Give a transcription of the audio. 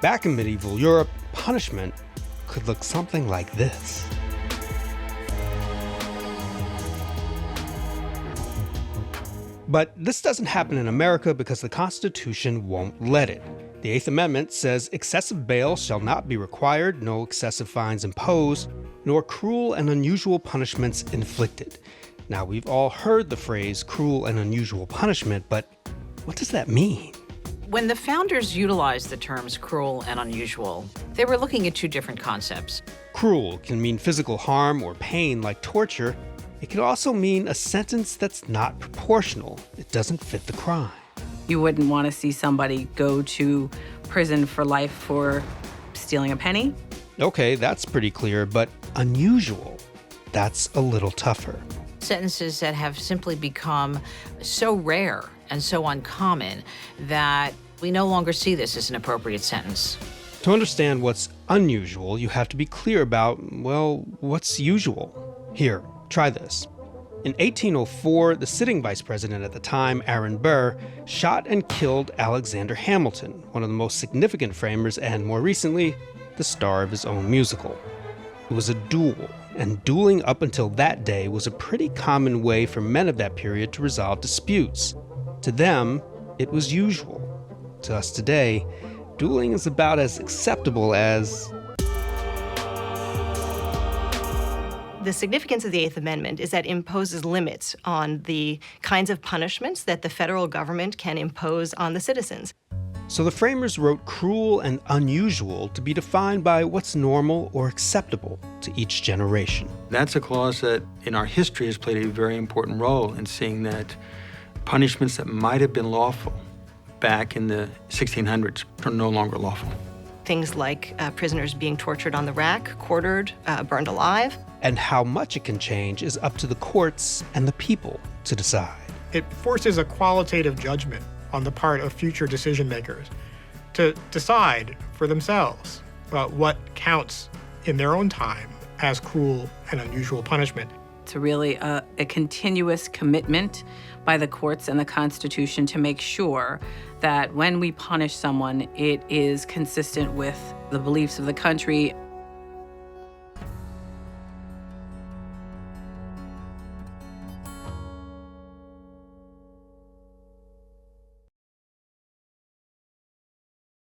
Back in medieval Europe, punishment could look something like this. But this doesn't happen in America because the Constitution won't let it. The Eighth Amendment says excessive bail shall not be required, no excessive fines imposed, nor cruel and unusual punishments inflicted. Now, we've all heard the phrase cruel and unusual punishment, but what does that mean? When the founders utilized the terms cruel and unusual, they were looking at two different concepts. Cruel can mean physical harm or pain like torture. It could also mean a sentence that's not proportional. It doesn't fit the crime. You wouldn't want to see somebody go to prison for life for stealing a penny. Okay, that's pretty clear, but unusual, that's a little tougher. Sentences that have simply become so rare and so uncommon that we no longer see this as an appropriate sentence. To understand what's unusual, you have to be clear about, well, what's usual? Here, try this. In 1804, the sitting vice president at the time, Annenberg, shot and killed Alexander Hamilton, one of the most significant framers and, more recently, the star of his own musical. It was a duel, and dueling up until that day was a pretty common way for men of that period to resolve disputes. To them, it was usual. To us today, dueling is about as acceptable as... The significance of the Eighth Amendment is that it imposes limits on the kinds of punishments that the federal government can impose on the citizens. So the framers wrote cruel and unusual to be defined by what's normal or acceptable to each generation. That's a clause that in our history has played a very important role in seeing that punishments that might have been lawful back in the 1600s are no longer lawful. Things like prisoners being tortured on the rack, quartered, burned alive. And how much it can change is up to the courts and the people to decide. It forces a qualitative judgment on the part of future decision makers to decide for themselves what counts in their own time as cruel and unusual punishment. It's really a continuous commitment by the courts and the Constitution to make sure that when we punish someone, it is consistent with the beliefs of the country.